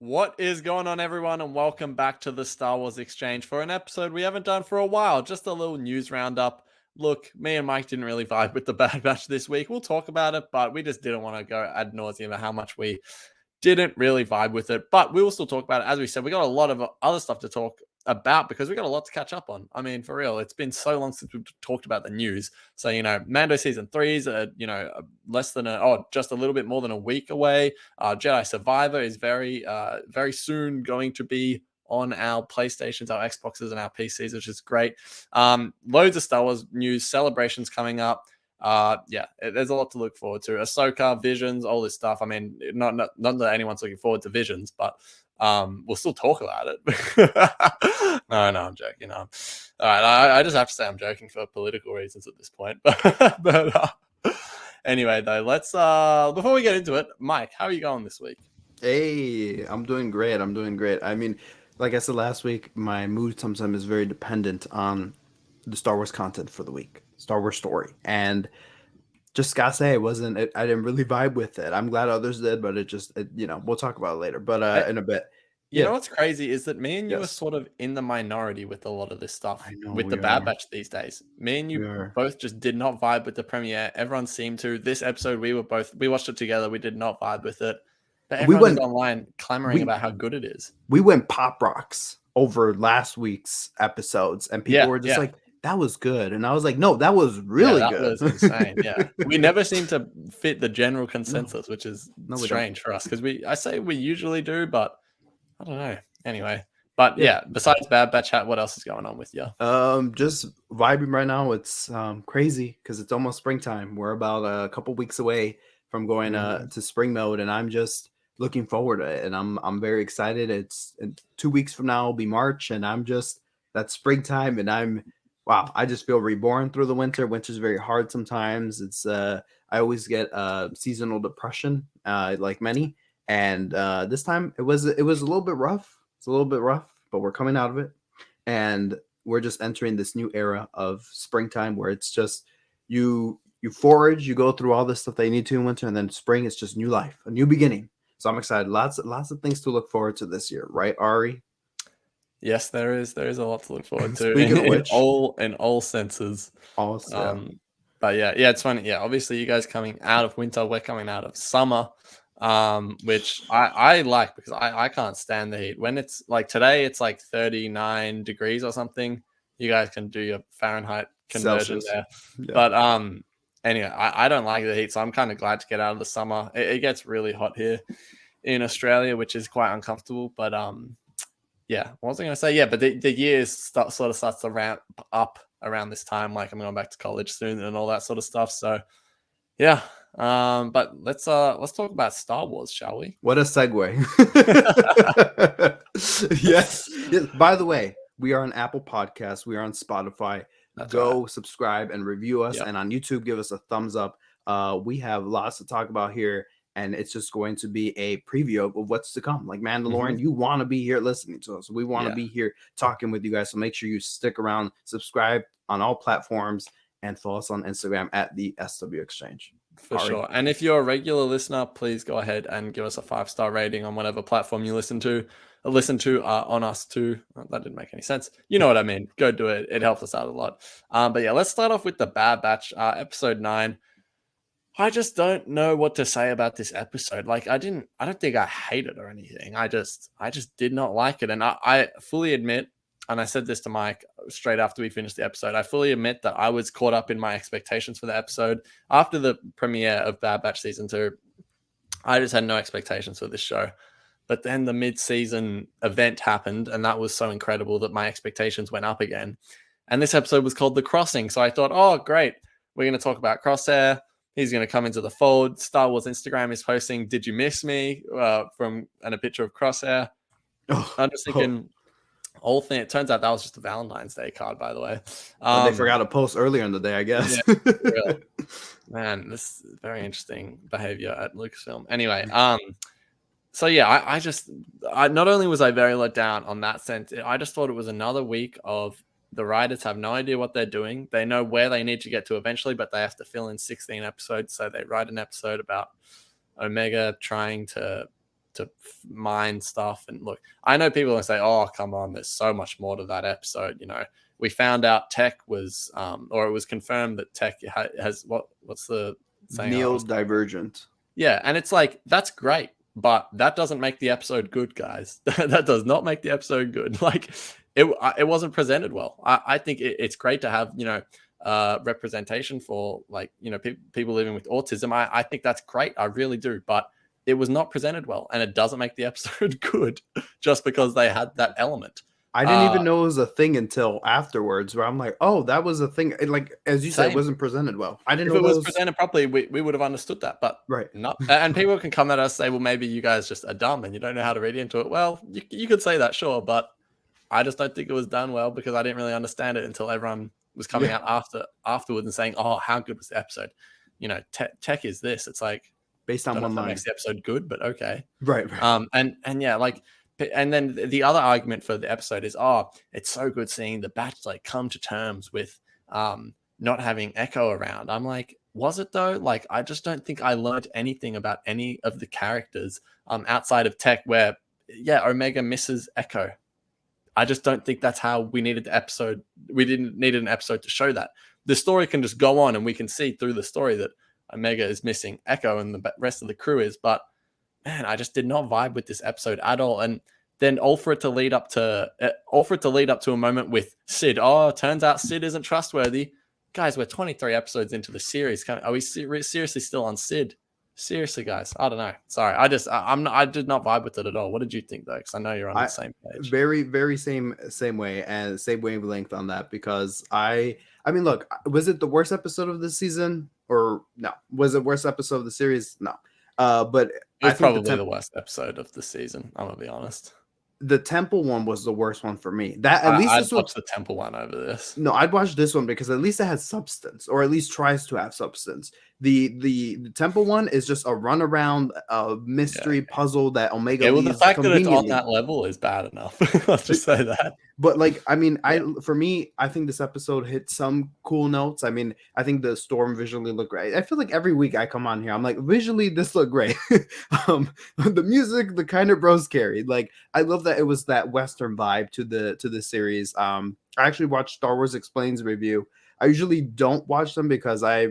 What is going on, everyone, and welcome back to the Star Wars Exchange for an episode we haven't done for a while. Just a little news roundup. Look, me and Mike didn't really vibe with the Bad Batch this week. We'll talk about it, but we just didn't want to go ad nauseum about how much we didn't really vibe with it. But we will still talk about it. As we said, we got a lot of other stuff to talk about because we got a lot to catch up on. I mean, for real, it's been so long since we've talked about the news. So, Mando season 3 is, just a little bit more than a week away. Jedi Survivor is very soon going to be on our PlayStations, our Xboxes, and our PCs, which is great. Loads of Star Wars news, celebrations coming up. There's a lot to look forward to. Ahsoka, Visions, all this stuff. I mean, not that anyone's looking forward to Visions, but we'll still talk about it. No, I'm joking. All right, I just have to say I'm joking for political reasons at this point. Anyway, though, let's before we get into it, Mike, how are you going this week? Hey, I'm doing great. I mean, like I said last week, my mood sometimes is very dependent on the Star Wars content for the week, Star Wars story. And just gotta say, I didn't really vibe with it. I'm glad others did, but we'll talk about it later, but Eh, in a bit. You know Yeah. what's crazy is that me and you are Yes. sort of in the minority with a lot of this stuff I know with the we Bad are. Batch these days. Me and We you are. both just did not vibe with the premiere. Everyone seemed to. This episode, we watched it together. We did not vibe with it, but We everyone is went online clamoring we about how good it is. we went pop rocks over last week's episodes, and people Yeah, were just yeah, like, that was good. And I was like, no, that was yeah. really That good. was insane. Yeah, we never seem to fit the general No, consensus, which is no, we don't. strange for us because I say we usually do, but I don't know. Anyway, but Yeah. yeah, besides Bad Batch Hat, what else is going on with you? Just vibing right now. It's crazy because it's almost springtime. We're about a couple weeks away from going Mhm. to spring mode, and I'm just looking forward to it. And I'm very excited. It's in 2 weeks from now will be March, and I'm just that's springtime, and I'm wow. I just feel reborn through the winter. Winter's very hard sometimes. It's I always get seasonal depression, like many, and this time it was a little bit rough. It's a little bit rough, but we're coming out of it, and we're just entering this new era of springtime where it's just you forage, you go through all this stuff that you need to in winter, and then spring is just new life, a new beginning. So I'm excited. Lots of things to look forward to this year, right, Ari? Yes, there is a lot to look forward to Speaking of which, in all senses. also yeah. But yeah, it's funny. Yeah, obviously you guys coming out of winter, we're coming out of summer, which I like because I can't stand the heat. When it's like today, it's like 39 degrees or something. You guys can do your Fahrenheit conversion Celsius. there. Yeah. But anyway, I don't like the heat, so I'm kind of glad to get out of the summer. It gets really hot here in Australia, which is quite uncomfortable. But yeah, what was I going to say? Yeah, but the years sort of starts to ramp up around this time. Like I'm going back to college soon and all that sort of stuff. So yeah, but let's talk about Star Wars, shall we? What a segue. Yes. Yes. By the way, we are on Apple Podcasts. We are on Spotify. That's right. Go subscribe and review us. Yep. And on YouTube, give us a thumbs up. We have lots to talk about here. And it's just going to be a preview of what's to come. Like Hmm. Mandalorian, you want to be here listening to us. We want to Yeah, be here talking with you guys. So make sure you stick around, subscribe on all platforms, and follow us on Instagram at the SW Exchange. for Ari. sure. And if you're a regular listener, please go ahead and give us a 5-star rating on whatever platform you listen to. Listen to on us too. Oh, that didn't make any sense. You know what I mean. Go do it. It helps us out a lot. But yeah, let's start off with the Bad Batch, episode 9. I just don't know what to say about this episode. Like I don't think I hate it or anything. I just did not like it. And I fully admit, and I said this to Mike straight after we finished the episode, I fully admit that I was caught up in my expectations for the episode. After the premiere of Bad Batch season 2, I just had no expectations for this show. But then the mid-season event happened, and that was so incredible that my expectations went up again. And this episode was called The Crossing. So I thought, oh, great. We're going to talk about Crosshair. He's going to come into the fold. Star Wars Instagram is posting, "Did you miss me?" And a picture of Crosshair. Oh, I'm just oh, thinking, whole thing. It turns out that was just a Valentine's Day card, by the way. but they forgot to post earlier in the day, I Yeah, guess. really, man, this is very interesting behavior at Lucasfilm. Anyway, so yeah, I not only was I very let down on that sense, I just thought it was another week of the writers have no idea what they're doing. They know where they need to get to eventually, but they have to fill in 16 episodes. So they write an episode about Omega trying to mine stuff. And look, I know people will say, "Oh, come on, there's so much more to that episode." We found out Tech was, or it was confirmed that Tech has what's the saying? Neil Divergent. Yeah, and it's like that's great, but that doesn't make the episode good, guys. That does not make the episode good. Like it wasn't presented well. I think it's great to have representation for like people living with autism. I think that's great. I really do, but it was not presented well, and it doesn't make the episode good just because they had that element. I didn't even know it was a thing until afterwards, where I'm like, oh, that was a thing. Like, as you said, it wasn't presented well. I didn't know if it was presented properly, we would have understood that, but right. not. And people can come at us and say, well, maybe you guys just are dumb and you don't know how to read into it. Well, you could say that, sure, but I just don't think it was done well because I didn't really understand it until everyone was coming out afterwards and saying, oh, how good was the episode? Tech is this. It's like, based on one line. That makes the episode good, but okay. Right. And yeah, like, and then the other argument for the episode is, oh, it's so good seeing the Batch like come to terms with not having Echo around. I'm like, was it though? Like, I just don't think I learned anything about any of the characters outside of Tech, where Omega misses Echo. I just don't think that's how we needed the episode. We didn't need an episode to show that. The story can just go on and we can see through the story that Omega is missing Echo and the rest of the crew is, but man, I just did not vibe with this episode at all. And then all for it to lead up to a moment with Sid. Oh, turns out Sid isn't trustworthy. Guys, we're 23 episodes into the series. Are we seriously still on Sid? Seriously, guys, I don't know. Sorry, I did not vibe with it at all. What did you think though? Because I know you're on the same page. Very, very same way and same wavelength on that. Because I mean, look, was it the worst episode of the season or no? Was it worst episode of the series? No. But it's probably the worst episode of the season. I'm gonna be honest. The Temple one was the worst one for me. I'd watch the Temple one over this. No, I'd watch this one because at least it has substance, or at least tries to have substance. The Temple one is just a runaround mystery puzzle that Omega. Yeah, well, the fact that it's on that level is bad enough. Let's just say that. But like, I mean, for me, I think this episode hit some cool notes. I mean, I think the storm visually looked great. I feel like every week I come on here, I'm like, visually this looked great. The music, the kind of bros carried. Like, I love that it was that Western vibe to the series. I actually watched Star Wars Explains review. I usually don't watch them because I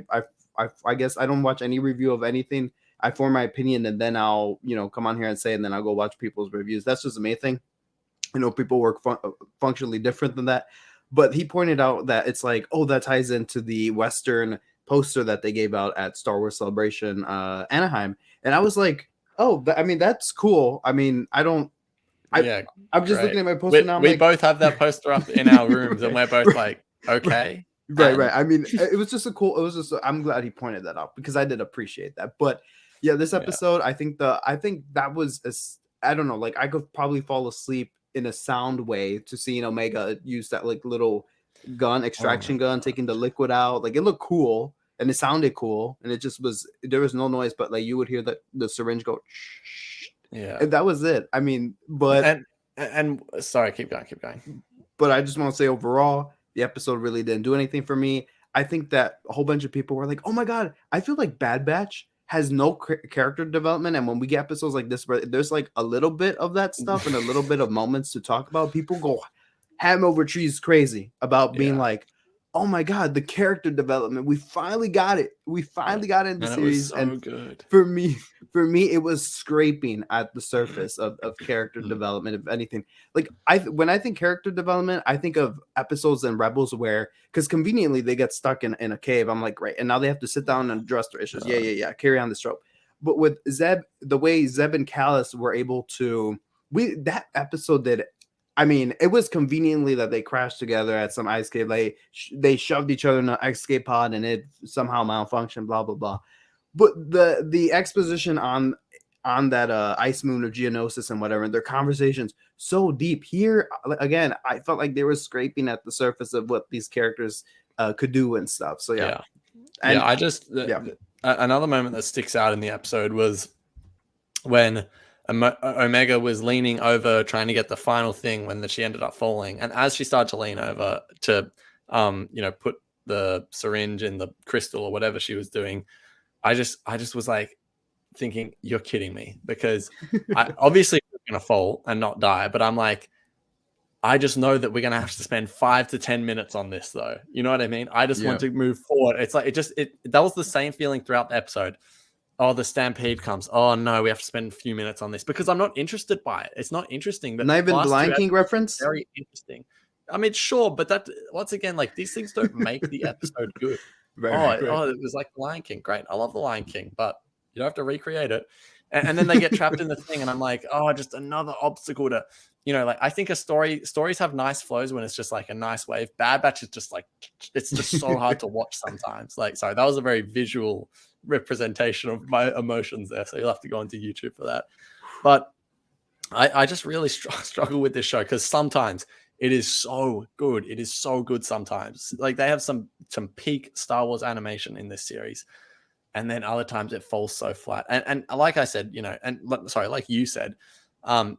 guess I don't watch any review of anything. I form my opinion and then I'll come on here and say, and then I'll go watch people's reviews. That's just the main thing. People work functionally different than that, but he pointed out that it's like, oh, that ties into the Western poster that they gave out at Star Wars Celebration Anaheim, and I was like, oh, I mean, that's cool. I mean, I'm just looking at my poster now. We both have that poster up in our rooms, and we're both like, okay, right. I mean, it was just I'm glad he pointed that out because I did appreciate that. But yeah, this episode, I think that was I don't know, like I could probably fall asleep in a sound way to seeing Omega use that like little extraction gun, taking the liquid out. Like, it looked cool and it sounded cool, and there was no noise, but like you would hear the syringe go and that was it. I mean, but and sorry, keep going. But I just want to say, overall, the episode really didn't do anything for me. I think that a whole bunch of people were like, oh my god, I feel like Bad Batch has no character development, and when we get episodes like this where there's like a little bit of that stuff and a little bit of moments to talk about, people go ham over trees crazy about being like, oh my god, the character development, we finally got it in the series. And good. For me it was scraping at the surface of character development. If anything, like when I think character development, I think of episodes in Rebels where, because conveniently they get stuck in a cave. I'm like, great, and now they have to sit down and address their issues. Carry on the trope. But with Zeb, the way Zeb and Callus were able to, that episode did, I mean, it was conveniently that they crashed together at some ice cave. They shoved each other in an escape pod and it somehow malfunctioned, blah, blah, blah. But the exposition on that ice moon of Geonosis and whatever, and their conversations so deep here, again, I felt like they were scraping at the surface of what these characters could do and stuff. So another moment that sticks out in the episode was when Omega was leaning over trying to get the final thing when she ended up falling, and as she started to lean over to put the syringe in the crystal or whatever she was doing, I just was like, thinking, you're kidding me, because I obviously we're gonna fall and not die, but I'm like, I just know that we're gonna have to spend 5 to 10 minutes on this, though. You know what I mean? I just Yeah. want to move forward. It's like it that was the same feeling throughout the episode. Oh, the stampede comes. Oh no, we have to spend a few minutes on this because I'm not interested by it. It's not interesting. But Not even the last two Lion King episodes reference. were very interesting. I mean, sure, but that once again, like these things don't make the episode good. Right, right. Oh, it was like the Lion King. Great, I love the Lion King, but you don't have to recreate it. And then they get trapped in the thing, and I'm like, oh, just another obstacle to, like I think stories have nice flows when it's just like a nice wave. Bad Batch is just like it's just so hard to watch sometimes. Like, sorry, that was a very visual representation of my emotions there, so you'll have to go onto YouTube for that. But I just really struggle with this show because sometimes it is so good. It is so good sometimes. Like they have some peak Star Wars animation in this series, and then other times it falls so flat. And like I said, like you said,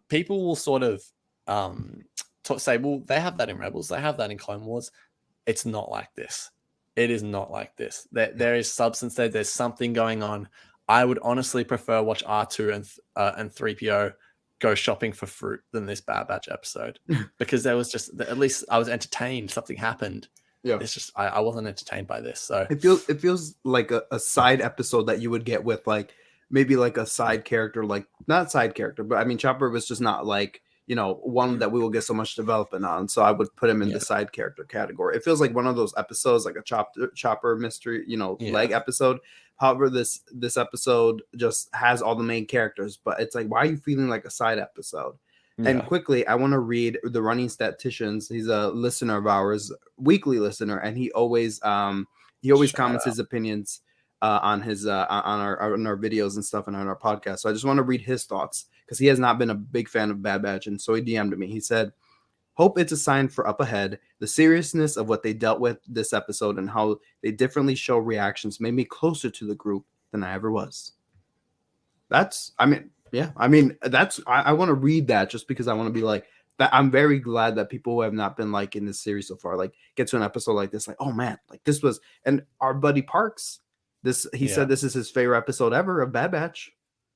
people will sort of say, well, they have that in Rebels, they have that in Clone Wars. It's not like this. It is not like this. There is substance there. There's something going on. I would honestly prefer watch R2 and 3PO go shopping for fruit than this Bad Batch episode, because there was just, at least I was entertained. Something happened. Yeah. It's just I wasn't entertained by this. So it feels like a side episode that you would get with like maybe like a side character, like not side character, but I mean Chopper was just not like, one that we will get so much development on. So I would put him in the side character category. It feels like one of those episodes, like a Chopper mystery, leg episode. However, this episode just has all the main characters, but it's like, why are you feeling like a side episode? Yeah. And quickly, I want to read the Running Statisticians. He's a listener of ours, weekly listener, and he always comments his opinions on his on our videos and stuff and on our podcast. So I just want to read his thoughts because he has not been a big fan of Bad Batch, and so he DM'd me. He said, "Hope it's a sign for up ahead. The seriousness of what they dealt with this episode and how they differently show reactions made me closer to the group than I ever was." I want to read that just because I want to be like that. I'm very glad that people who have not been like in this series so far, like get to an episode like this, like, oh man, like this was, and our buddy Parks, he said this is his favorite episode ever of Bad Batch.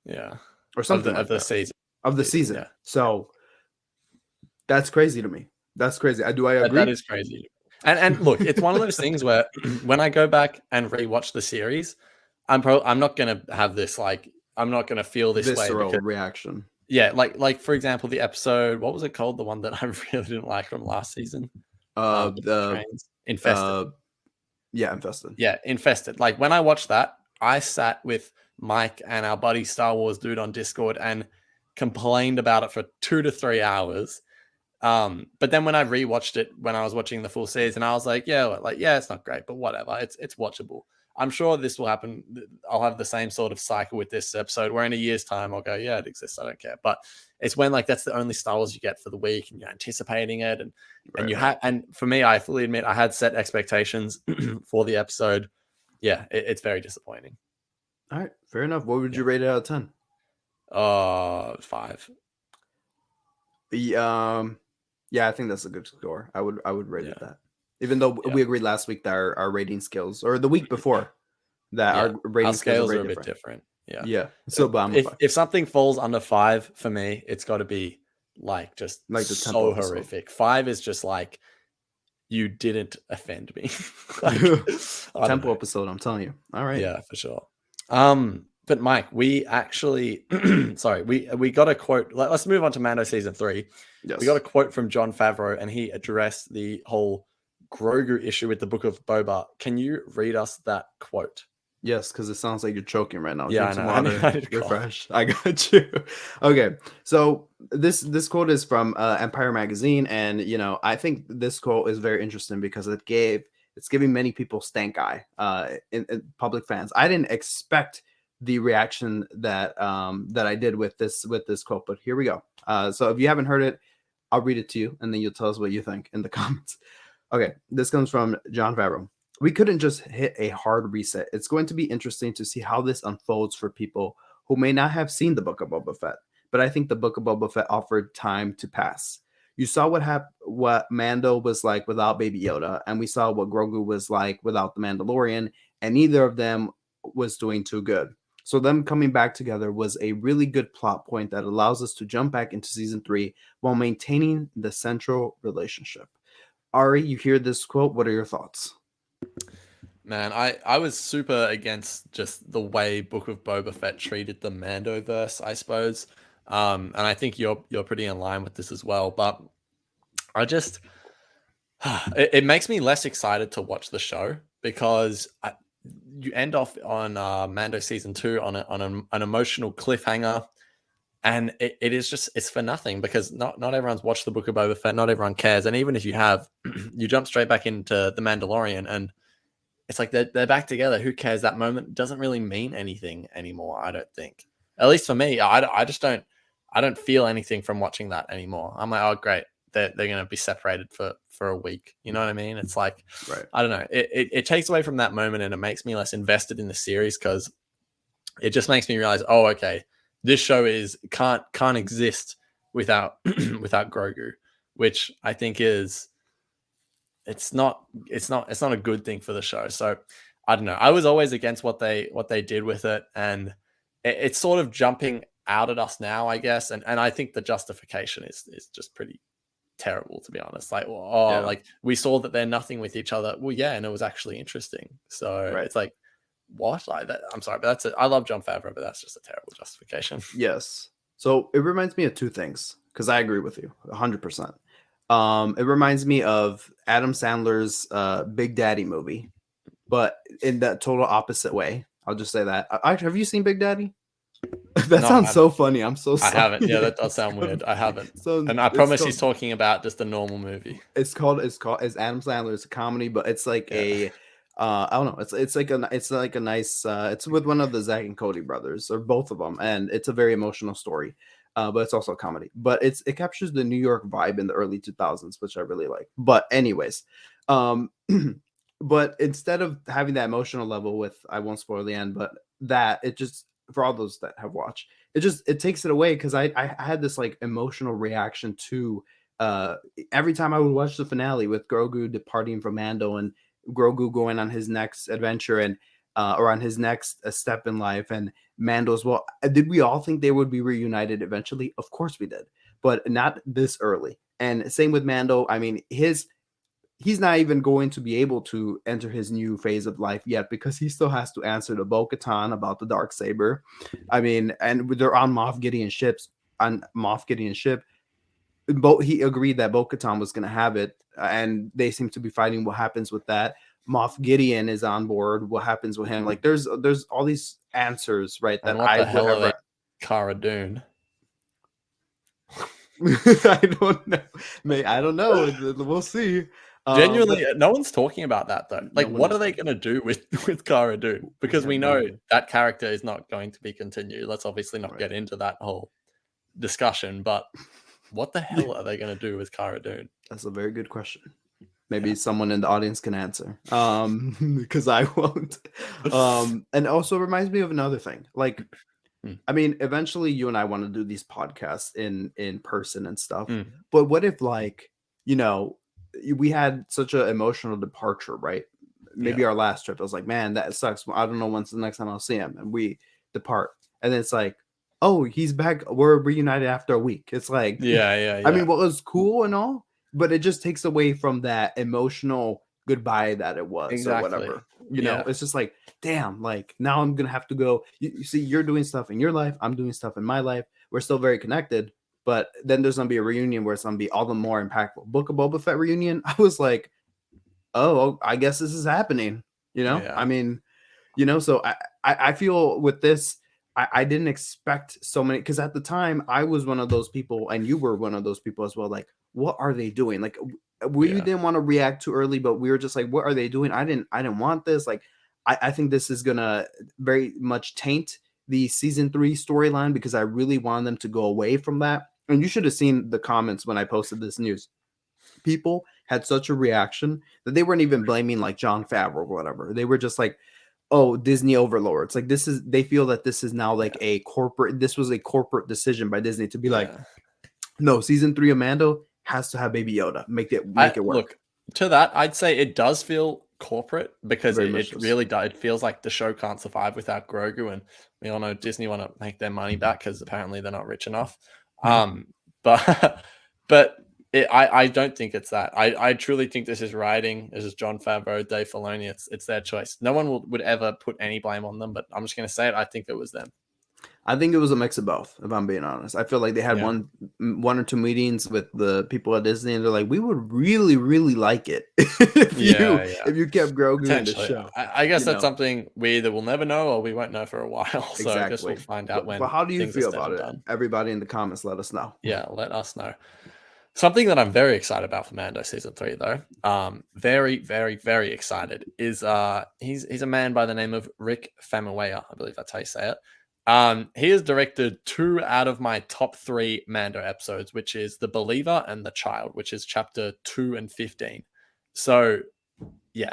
Yeah. Or something of the season. Of the season. Yeah. So that's crazy to me. That's crazy. I agree. That is crazy. And look, it's one of those things where when I go back and rewatch the series, I'm not gonna have this, like, I'm not gonna feel this visceral way reaction. Yeah, like for example, the episode, what was it called? The one that I really didn't like from last season. The Infested. Infested. Yeah, Infested. Like when I watched that, I sat with Mike and our buddy Star Wars dude on Discord and complained about it for 2 to 3 hours. But then when I rewatched it when I was watching the full season, I was like, yeah, it's not great, but whatever. It's watchable. I'm sure this will happen. I'll have the same sort of cycle with this episode where in a year's time I'll go, yeah, it exists. I don't care. But it's when like that's the only Star Wars you get for the week and you're anticipating it. And you have, and for me, I fully admit I had set expectations for the episode. Yeah, it's very disappointing. All right, fair enough. What would you rate it out of 10? 5. Yeah, I think that's a good score. I would rate it that. Even though we agreed last week that our rating skills, or the week before, that our rating scales are a bit different. Yeah. Yeah. So, but if something falls under 5 for me, it's got to be like just like the so horrific. Episode. 5 is just like, you didn't offend me. Like, Temple episode, I'm telling you. All right. Yeah, for sure. But Mike, we actually, sorry, we got a quote. Let's move on to Mando season 3. Yes. We got a quote from Jon Favreau, and he addressed the whole Grogu issue with the Book of Boba. Can you read us that quote? Yes, because it sounds like you're choking right now. Yeah, I know. Refresh. I got you. Okay, so this quote is from Empire Magazine, and I think this quote is very interesting because it's giving many people stank eye in public fans. I didn't expect the reaction that I did with this quote, but here we go. So if you haven't heard it, I'll read it to you, and then you'll tell us what you think in the comments. Okay, this comes from Jon Favreau. We couldn't just hit a hard reset. It's going to be interesting to see how this unfolds for people who may not have seen the Book of Boba Fett, but I think the Book of Boba Fett offered time to pass. You saw what Mando was like without Baby Yoda, and we saw what Grogu was like without the Mandalorian, and neither of them was doing too good. So them coming back together was a really good plot point that allows us to jump back into season 3 while maintaining the central relationship. Ari, you hear this quote. What are your thoughts? Man, I was super against just the way Book of Boba Fett treated the Mandoverse, I suppose. And I think you're pretty in line with this as well. But I just it makes me less excited to watch the show because you end off on Mando season 2 on an emotional cliffhanger, and it is just it's for nothing because not everyone's watched the Book of Boba Fett, not everyone cares, and even if you have, you jump straight back into the Mandalorian, and it's like they're back together. Who cares? That moment doesn't really mean anything anymore. I don't think, at least for me, I just don't. I don't feel anything from watching that anymore. I'm like, oh great, they're going to be separated for a week. You know what I mean? It's like, Right. I don't know. It takes away from that moment and it makes me less invested in the series because it just makes me realize, oh, okay, this show can't exist without without Grogu, which I think is it's not a good thing for the show. So I don't know. I was always against what they did with it, and it's sort of jumping out at us now, I guess. And I think the justification is just pretty terrible, to be honest. Like, oh, Yeah. like we saw that they're nothing with each other. Well, yeah, and it was actually interesting. So Right. it's like, what? Like that, I'm sorry, but that's it. I love John Favreau, but that's just a terrible justification. Yes. So it reminds me of two things because I agree with you 100%. It reminds me of Adam Sandler's Big Daddy movie, but in that total opposite way. I'll just say that. Have you seen Big Daddy? That No, I sounds so haven't. funny. I'm so I sorry. haven't. Yeah, that does sound weird. I haven't. So And I it's promise called, he's talking about just a normal movie. it's Adam Sandler. It's a comedy, but it's like Yeah. I don't know. It's like a nice. It's with one of the Zach and Cody brothers, or both of them, and it's a very emotional story. But it's also a comedy. But it captures the New York vibe in the early 2000s, which I really like. But anyways, um, but instead of having that emotional level with, I won't spoil the end, but that it just, for all those that have watched, it takes it away because I had this like emotional reaction to uh every time I would watch the finale with Grogu departing from Mando and Grogu going on his next adventure and or on his next step in life, and Mando as well. Did we all think they would be reunited eventually? Of course we did, but not this early. And same with Mando. I mean, he's not even going to be able to enter his new phase of life yet because he still has to answer to Bo-Katan about the dark saber. I mean, and they're on Moff Gideon's ships. On Moff Gideon's ship, he agreed that Bo-Katan was going to have it, and they seem to be fighting what happens with that. Moff Gideon is on board. What happens with him? Like, there's all these answers, right? And That what I the would hell are have. they? Cara Dune. I don't know. I don't know. We'll see. Genuinely, no one's talking about that though. Like, No one what is are they talking. going to do with Cara Dune? Because we have no know idea. that character is not going to be continued. Let's obviously not Right. get into that whole discussion. But what the hell are they going to do with Cara Dune? That's a very good question. Maybe someone in the audience can answer. Because I won't. And also reminds me of another thing. Like, I mean, eventually you and I want to do these podcasts in person and stuff. But what if, like, you know, we had such an emotional departure, right? Maybe our last trip, I was like, man, that sucks. I don't know when's the next time I'll see him. And we depart. And then it's like, oh, he's back. We're reunited after a week. It's like, Yeah. I mean, what was cool and all, but it just takes away from that emotional goodbye that it was, or Exactly. whatever. You know, it's just like, damn, like now I'm gonna have to go. You see, you're doing stuff in your life, I'm doing stuff in my life. We're still very connected, but then there's gonna be a reunion where it's gonna be all the more impactful. Book of Boba Fett reunion. I was like, oh, I guess this is happening. You know, Yeah. I mean, you know, so I feel with this, I didn't expect so many, because at the time I was one of those people, and you were one of those people as well. Like, what are they doing? Like, we didn't want to react too early, but we were just like, what are they doing? I didn't want this. Like, I think this is gonna very much taint the season 3 storyline, because I really wanted them to go away from that. And you should have seen the comments when I posted this news. People had such a reaction that they weren't even blaming like John Favreau or whatever. They were just like, oh, Disney overlords. Like, they feel that this is now like this was a corporate decision by Disney to be like, no, season 3 of Mando has to have Baby Yoda. Make it work. Look, to that, I'd say it does feel corporate because Very much it just. really does. It feels like the show can't survive without Grogu, and we all know Disney want to make their money back because apparently they're not rich enough. But I don't think it's that. I truly think this is writing. This is John Favreau, Dave Filoni. It's their choice. No one would ever put any blame on them, but I'm just going to say it. I think it was them. I think it was a mix of both, if I'm being honest. I feel like they had Yeah. one or two meetings with the people at Disney, and they're like, "We would really, really like it if Yeah, if you kept Grogu in the potentially. show." I guess You that's know, something we either will never know or we won't know for a while. So I guess we'll exactly. find out But when how do you things are feel said about and it? done. Everybody in the comments, let us know. Yeah, let us know. Something that I'm very excited about for Mando season 3, though, very, very, very excited, is he's a man by the name of Rick Famuyiwa. I believe that's how you say it. He has directed 2 out of my top 3 Mando episodes, which is The Believer and The Child, which is chapter 2 and 15. So, yeah,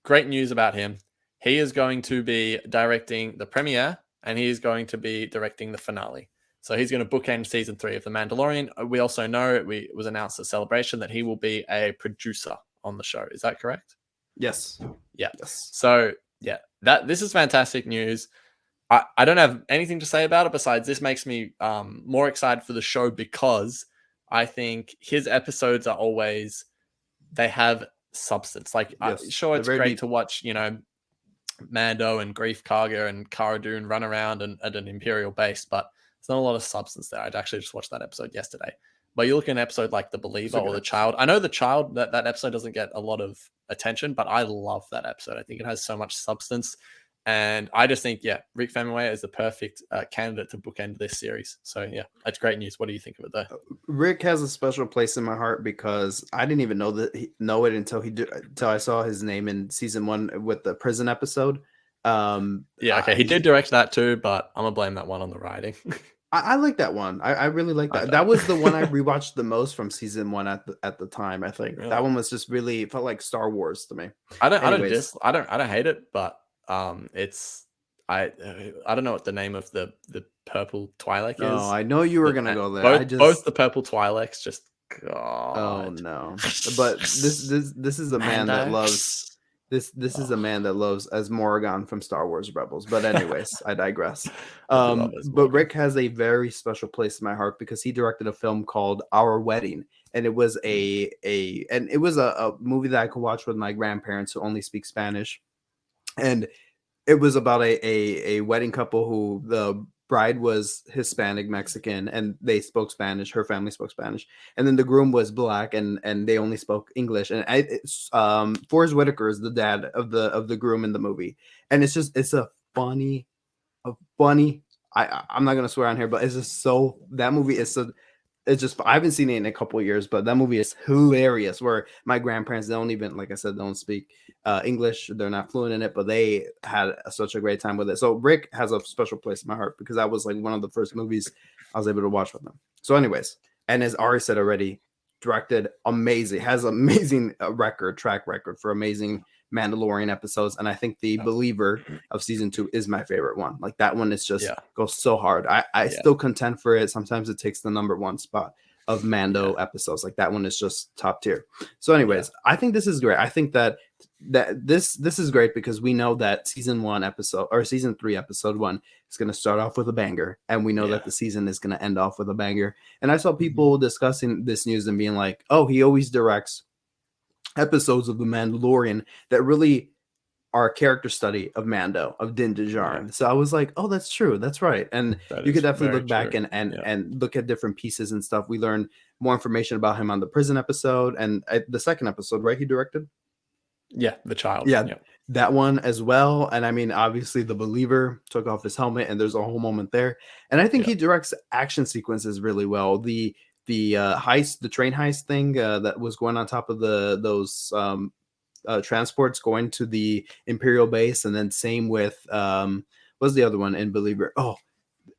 great news about him. He is going to be directing the premiere and he is going to be directing the finale. So he's going to bookend season 3 of The Mandalorian. We also know it was announced at Celebration that he will be a producer on the show. Is that correct? Yes. Yeah. Yes. So yeah, this is fantastic news. I don't have anything to say about it besides this makes me more excited for the show because I think his episodes are always they have substance. Like, Yes. sure, They're it's very great deep. to watch, Mando and Grief Karga and Cara Dune run around at an Imperial base, but there's not a lot of substance there. I'd actually just watched that episode yesterday. But you look at an episode like The Believer or The Child. I know The Child, that episode doesn't get a lot of attention, but I love that episode. I think it has so much substance. And I just think, yeah, Rick Famuyiwa is the perfect candidate to bookend this series. So, yeah, that's great news. What do you think of it, though? Rick has a special place in my heart because I didn't even know it until I saw his name in season 1 with the prison episode. Yeah, okay, he did direct that too, but I'm gonna blame that one on the writing. I like that one. I really like I that. That don't. was the one I rewatched the most from season 1 at the time. I think that Really? one was just really it felt like Star Wars to me. I don't Anyways, I don't hate it, but it's I don't know what the name of the purple Twi'lek no, is. I know you were But gonna go there. both the purple Twi'leks just Oh God. no. But this is a man that Mando. loves this is a Oh, man that loves as Morrigan from Star Wars Rebels. But anyways, I digress. I do love this But Morgan. Rick has a very special place in my heart because he directed a film called Our Wedding, and it was a movie that I could watch with my grandparents who only speak Spanish, and it was about a wedding couple who the bride was Hispanic Mexican and they spoke Spanish. Her family spoke Spanish, and then the groom was black and they only spoke English. And Forrest Whitaker is the dad of the groom in the movie, and it's a funny. I'm not gonna swear on here, but it's just so that movie is so it's just I haven't seen it in a couple of years, but that movie is hilarious. Where my grandparents don't even, like I said, don't speak English; they're not fluent in it, but they had such a great time with it. So Rick has a special place in my heart because that was like one of the first movies I was able to watch with them. So, anyways, and as Ari said already, directed amazing, has amazing track record for amazing Mandalorian episodes, and I think the Believer of season 2 is my favorite one. Like that one is just goes so hard. I still contend for it. Sometimes it takes the number 1 spot of Mando episodes. Like that one is just top tier. So, anyways, I think this is great. I think that this is great because we know that season 1 episode or season 3 episode 1 is going to start off with a banger, and we know that the season is going to end off with a banger. And I saw people discussing this news and being like, "Oh, he always directs episodes of The Mandalorian that really are a character study of Mando, of Din Djarin." So I was like, "Oh, that's true. That's right." And you could definitely look back and look at different pieces and stuff. We learned more information about him on the prison episode and the second episode, right? He directed. Yeah, The Child. Yeah, that one as well. And I mean, obviously, the Believer took off his helmet, and there's a whole moment there. And I think he directs action sequences really well. The heist, the train heist thing that was going on top of those transports going to the Imperial base, and then same with what's the other one in Believer? Oh,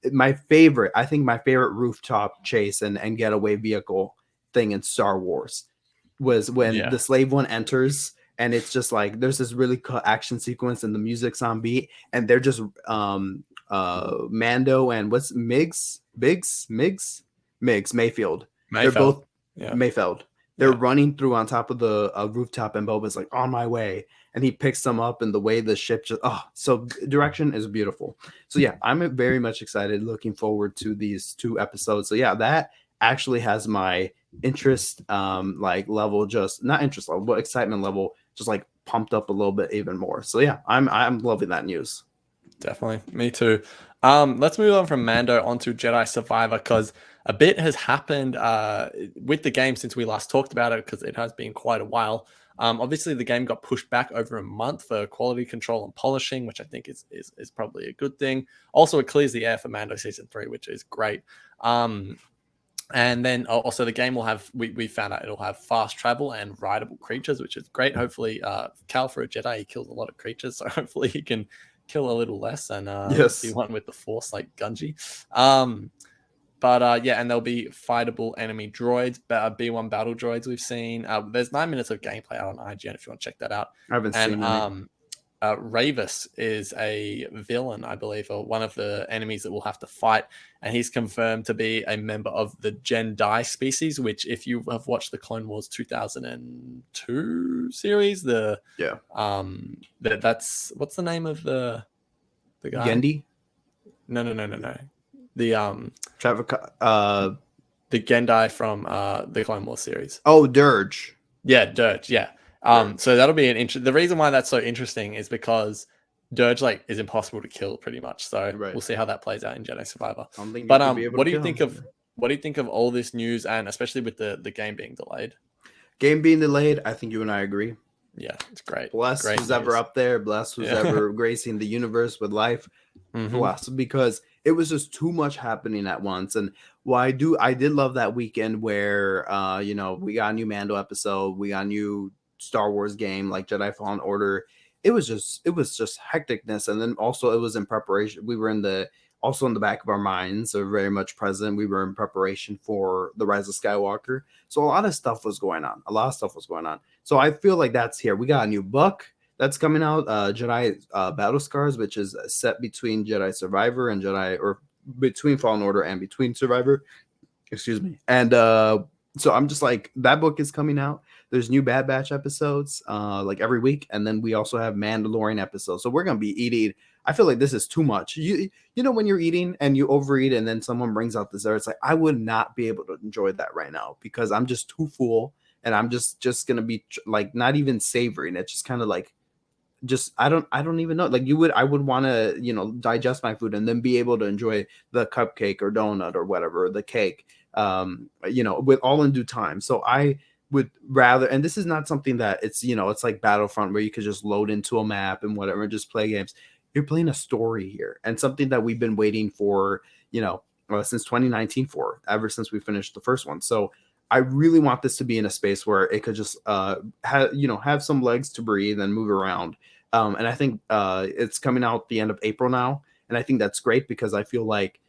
I think my favorite rooftop chase and getaway vehicle thing in Star Wars was when the slave one enters, and it's just like there's this really cool action sequence and the music's on beat, and they're just Mando and what's Migs Mayfield. They're both Mayfeld. They're Yeah. running through on top of the rooftop, and Boba's like, on my way. And he picks them up, and the way the ship just, so direction is beautiful. So yeah, I'm very much excited, looking forward to these 2 episodes. So yeah, that actually has my interest, like level, just not interest level, but excitement level, just like pumped up a little bit even more. So yeah, I'm loving that news. Definitely. Me too. Let's move on from Mando onto Jedi Survivor because a bit has happened with the game since we last talked about it because it has been quite a while. Obviously, the game got pushed back over a month for quality control and polishing, which I think is probably a good thing. Also, it clears the air for Mando Season 3, which is great. And then also the game will have, we found out it'll have fast travel and rideable creatures, which is great. Hopefully, Cal, for a Jedi, he kills a lot of creatures, so hopefully he can kill a little less and be Yes. one with the Force like Gunji. Yeah, and there'll be fightable enemy droids, B1 battle droids we've seen. There's 9 minutes of gameplay out on IGN if you want to check that out. I haven't And seen any. Ravis is a villain, I believe, or one of the enemies that we'll have to fight. And he's confirmed to be a member of the Jedi species, which, if you have watched the Clone Wars 2002 series, Yeah. that's what's the name of the guy? Yendi? No. The the Gendai from the Clone Wars series. Oh, Dirge. Yeah, Dirge. Yeah. So that'll be an the reason why that's so interesting is because Dirge is impossible to kill pretty much. So we'll see how that plays out in Jedi Survivor. I don't think But you could be able what to do you kill think him. of what do you think of all this news, and especially with the game being delayed? Game being delayed, I think you and I agree. Yeah, it's great. Bless great who's news. ever up there. Bless who's ever gracing the universe with life. Bless, because it was just too much happening at once. And I did love that weekend where we got a new Mando episode, we got a new Star Wars game like Jedi Fallen Order. It was just hecticness, and then also it was in preparation. We were in the back of our minds, are very much present. We were in preparation for the Rise of Skywalker, so a lot of stuff was going on. So I feel like that's here. We got a new book that's coming out, Jedi Battle Scars, which is set between Jedi Survivor and Jedi, or between Fallen Order and between Survivor. Excuse me. And so I'm just like, that book is coming out. There's new Bad Batch episodes like every week, and then we also have Mandalorian episodes. So we're gonna be eating. I feel like this is too much. You know when you're eating and you overeat, and then someone brings out dessert, it's like I would not be able to enjoy that right now because I'm just too full, and I'm just gonna be like not even savoring. It's just kind of like I don't even know. Like I would want to digest my food and then be able to enjoy the cupcake or donut or whatever, the cake, with all in due time. So I would rather, and this is not something that it's like Battlefront where you could just load into a map and whatever and just play games. You're playing a story here, and something that we've been waiting for since 2019, ever since we finished the first one. So I really want this to be in a space where it could just have some legs to breathe and move around. And I think it's coming out the end of April now, and I think that's great because I feel like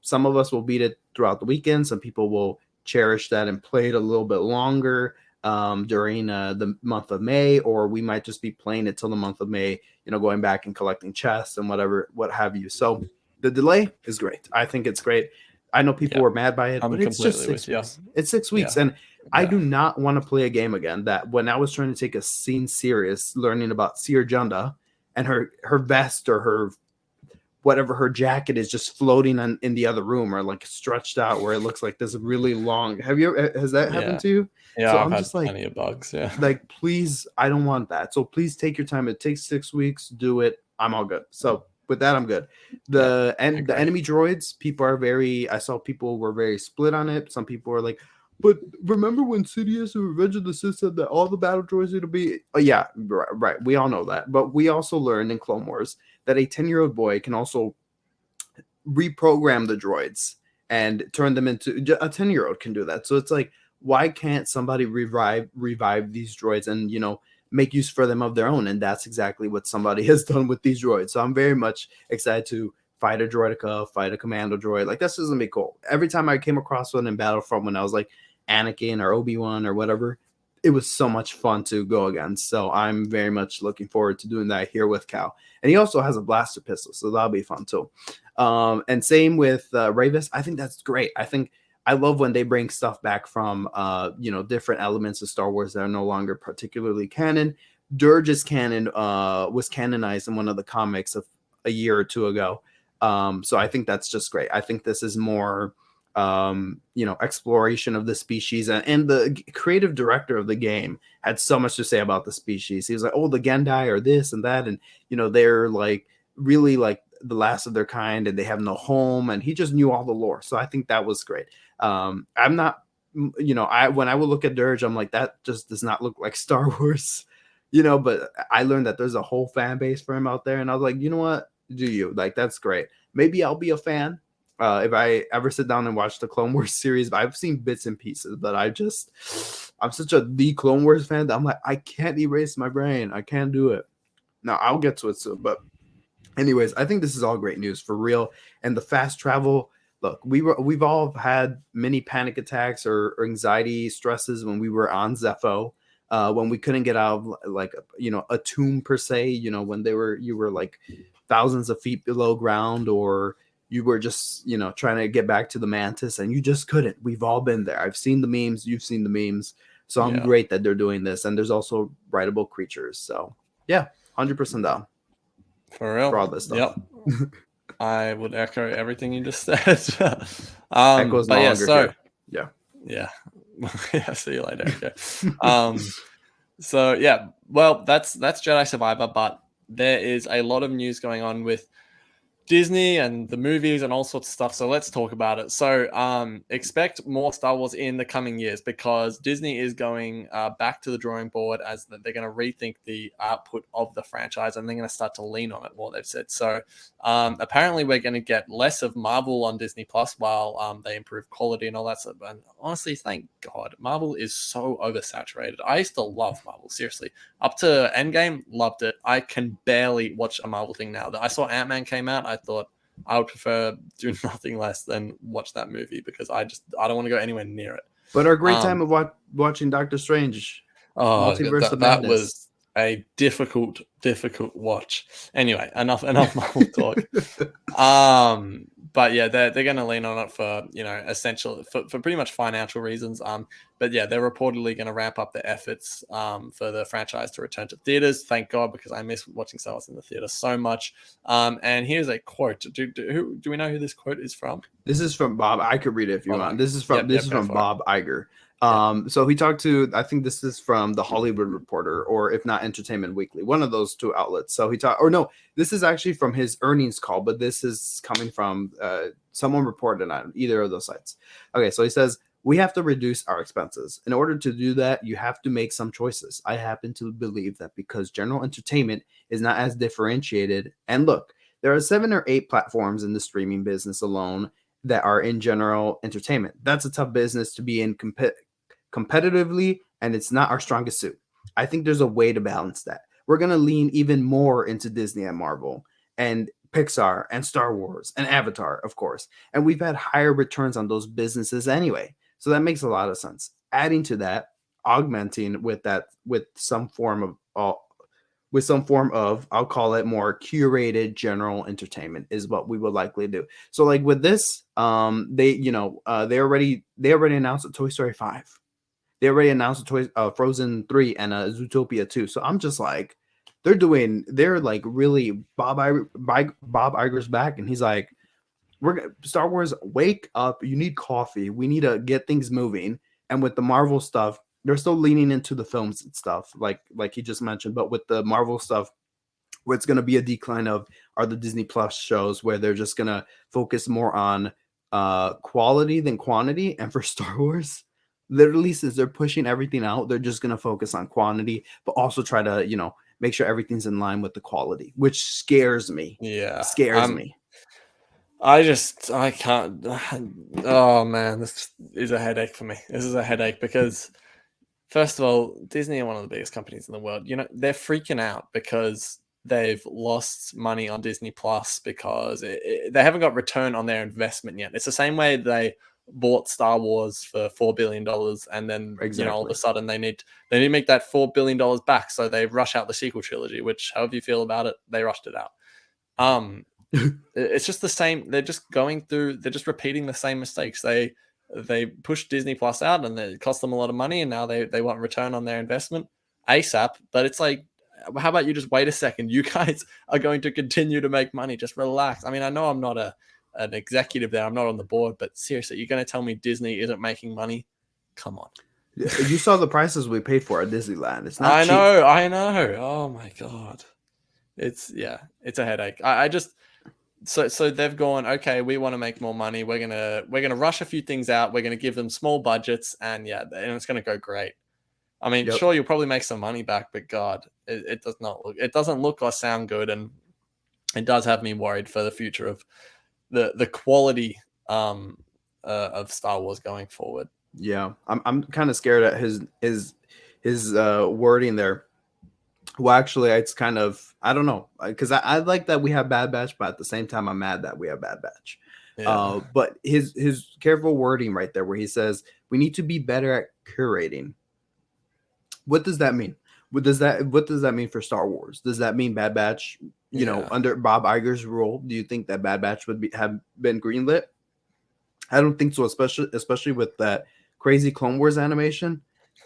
some of us will beat it throughout the weekend. Some people will cherish that and play it a little bit longer during the month of May, or we might just be playing it till the month of May, going back and collecting chests and what have you. So the delay is great. I think it's great. I know people were mad by it, but it's just 6 weeks. It's 6 weeks. And I do not want to play a game again that when I was trying to take a scene serious, learning about Seer Junda and her vest or her whatever her jacket is just floating in the other room or like stretched out where it looks like this really long. Has that happened to you? Yeah, so I've I'm had just like plenty of bugs. Yeah. Like, please, I don't want that. So please take your time. It takes 6 weeks. Do it. I'm all good. So with that, I'm good. The enemy droids, I saw people were very split on it. Some people were like, but remember when Sidious or Revenge of the Sith said that all the battle droids are to be? Oh, yeah, right. We all know that. But we also learned in Clone Wars that a 10-year-old boy can also reprogram the droids and turn them into a 10-year-old can do that. So it's like, why can't somebody revive these droids and make use for them of their own? And that's exactly what somebody has done with these droids. So I'm very much excited to fight a droideka, fight a commando droid. Like, this is gonna be cool. Every time I came across one in Battlefront when I was like Anakin or Obi-Wan or whatever, it was so much fun to go against. So I'm very much looking forward to doing that here with Cal. And he also has a blaster pistol, so that'll be fun too. And same with Ravis. I think that's great. I think I love when they bring stuff back from different elements of Star Wars that are no longer particularly canon. Dirge's canon was canonized in one of the comics of a year or two ago. So I think that's just great. I think this is more exploration of the species, and the creative director of the game had so much to say about the species. He was like, oh, the Gendai are this and that, and they're like really like the last of their kind, and they have no home, and he just knew all the lore. So I think that was great. I'm not, when I would look at Dirge, I'm like, that just does not look like Star Wars, but I learned that there's a whole fan base for him out there, and I was like, you know what, do you like, that's great. Maybe I'll be a fan if I ever sit down and watch the Clone Wars series. But I've seen bits and pieces, but I'm such a the Clone Wars fan that I'm like, I can't erase my brain. I can't do it. Now I'll get to it soon, but anyways, I think this is all great news for real. And the fast travel, look, we've all had many panic attacks or anxiety stresses when we were on Zepho, when we couldn't get out of like a tomb per se, when you were like thousands of feet below ground, or you were just trying to get back to the Mantis and you just couldn't. We've all been there. I've seen the memes, you've seen the memes. So I'm great that they're doing this, and there's also writable creatures. So yeah, 100% down. For real. For all this stuff. Yep. I would echo everything you just said. Echoes but no yeah, longer so here. yeah. Yeah, see you later. Okay. So yeah, well, that's Jedi Survivor, but there is a lot of news going on with Disney and the movies and all sorts of stuff. So let's talk about it. So expect more Star Wars in the coming years, because Disney is going back to the drawing board, as they're going to rethink the output of the franchise, and they're going to start to lean on it more, they've said. So apparently we're going to get less of Marvel on Disney Plus while they improve quality and all that stuff. And honestly, thank God, Marvel is so oversaturated. I used to love Marvel, seriously. Up to Endgame, loved it. I can barely watch a Marvel thing now. I saw Ant-Man came out. I thought I would prefer do nothing less than watch that movie, because I don't want to go anywhere near it. But our great time of watching Doctor Strange. Multiverse of Madness. That was a difficult watch. Anyway, enough Marvel talk. But yeah, they're going to lean on it for essential for pretty much financial reasons. But yeah, they're reportedly going to ramp up their efforts for the franchise to return to theaters. Thank God, because I miss watching Star Wars in the theater so much. And here's a quote. Do we know who this quote is from? This is from Bob. I could read it if you want. This is from Bob Iger. So he talked to, I think this is from the Hollywood Reporter, or if not Entertainment Weekly, one of those two outlets. So he talked, or no, this is actually from his earnings call, but this is coming from someone reported on either of those sites. Okay, so he says, we have to reduce our expenses. In order to do that, you have to make some choices. I happen to believe that because general entertainment is not as differentiated, and look, there are 7 or 8 platforms in the streaming business alone that are in general entertainment. That's a tough business to be in competitively, and it's not our strongest suit. I think there's a way to balance that. We're going to lean even more into Disney and Marvel and Pixar and Star Wars and Avatar, of course. And we've had higher returns on those businesses anyway. So that makes a lot of sense. Adding to that, augmenting with some form of I'll call it more curated general entertainment is what we would likely do. So like with this, they already announced a Toy Story 5. They already announced a Frozen 3 and a Zootopia 2. So I'm just like, they're like really Bob Iger's back, and he's like, Star Wars, wake up, you need coffee, we need to get things moving. And with the Marvel stuff, they're still leaning into the films and stuff, like he just mentioned. But with the Marvel stuff, where it's going to be a decline are the Disney Plus shows, where they're just going to focus more on quality than quantity. And for Star Wars, literally, since they're pushing everything out, they're just going to focus on quantity, but also try to make sure everything's in line with the quality, which scares me. Yeah, scares me. I can't. Oh man, this is a headache for me. This is a headache because, first of all, Disney are one of the biggest companies in the world. They're freaking out because they've lost money on Disney Plus, because they haven't got return on their investment yet. It's the same way they bought Star Wars for $4 billion, and then all of a sudden they need to make that $4 billion back, so they rush out the sequel trilogy. Which, however you feel about it, they rushed it out. It's just the same. They're just repeating the same mistakes. They they pushed Disney Plus out, and it cost them a lot of money, and now they want return on their investment ASAP. But it's like, how about you just wait a second? You guys are going to continue to make money. Just relax. I mean, I know I'm not an executive there. I'm not on the board, but seriously, you're going to tell me Disney isn't making money? Come on. You saw the prices we paid for at Disneyland. It's not I cheap. know. Oh my god. It's a headache. I just so they've gone, okay, we want to make more money. We're gonna rush a few things out. We're gonna give them small budgets, and it's gonna go great. I mean, Yep. sure, you'll probably make some money back, but God, it doesn't look or sound good, and it does have me worried for the future of the quality of Star Wars going forward. Yeah, I'm kind of scared at his wording there. Well, actually, it's kind of, I don't know, because I like that we have Bad Batch, but at the same time, I'm mad that we have Bad Batch. Yeah. But his careful wording right there, where he says we need to be better at curating. What does that mean? What does that mean for Star Wars? Does that mean Bad Batch? You know, under Bob Iger's rule, do you think that Bad Batch would have been greenlit? I don't think so, especially with that crazy Clone Wars animation.